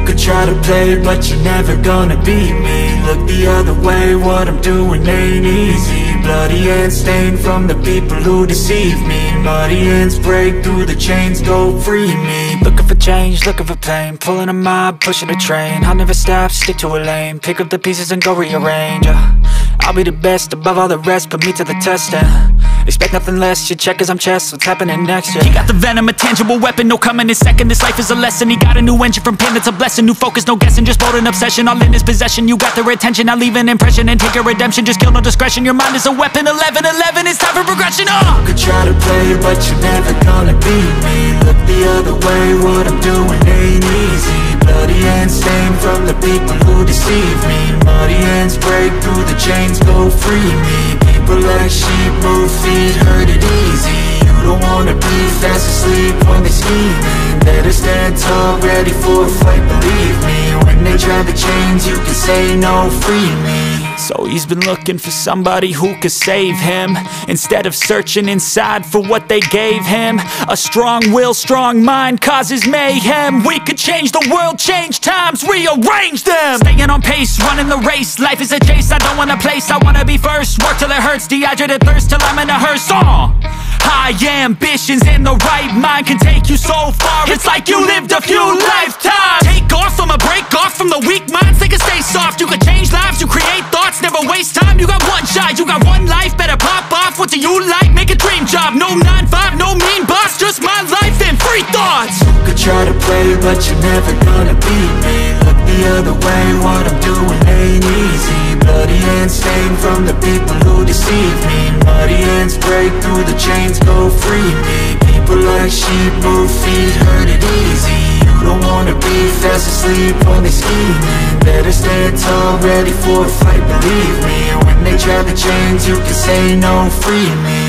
could try to play, but you're never gonna beat me. Look the other way, what I'm doing ain't easy. Bloody hands stained from the people who deceive me. Muddy hands break through the chains, go free me. Looking for change, looking for pain, pulling a mob, pushing a train. I'll never stop, stick to a lane, pick up the pieces and go rearrange. I'll be the best above all the rest, put me to the test and expect nothing less, your check is I'm chess, what's happening next, yeah. He got the venom, a tangible weapon, no coming in second. This life is a lesson, he got a new engine from pain, it's a blessing. New focus, no guessing, just bold and obsession, all in his possession. You got their attention, I'll leave an impression and take your redemption. Just kill, no discretion, your mind is a weapon. 11-11, it's time for progression, You could try to play, but you're never gonna beat me. Look the other way, what I'm doing ain't easy. Bloody hands stained from the people who deceive me. Muddy hands break through the chains, go free me. People like sheep move feet, hurt it easy. You don't wanna be fast asleep when they scheming. Better stand tall, ready for a fight, believe me. When they try the chains, you can say no, free me. So he's been looking for somebody who could save him, instead of searching inside for what they gave him. A strong will, strong mind causes mayhem. We could change the world, change times, rearrange them. Staying on pace, running the race. Life is a chase, I don't want a place, I wanna be first. Work till it hurts, dehydrated thirst till I'm in a hearse. High ambitions and the right mind can take you so far. It's like you lived a few lifetimes. Take off from a break off from the weak minds, they can stay soft. You can change lives, you create thoughts, never waste time. You got one shot, you got one life, better pop off. What do you like? Make a dream job. No 9-5, no mean boss, just my life and free thoughts. You could try to play, but you're never gonna beat me. Look the other way, what I'm doing ain't easy. Bloody hands stained from the people who deceive me. Muddy hands break through the chains, go free me. People like sheep move feet, hurt it easy. You don't wanna be fast asleep when they scheming. Better stand tall, ready for a fight, believe me. When they try the chains, you can say no, free me.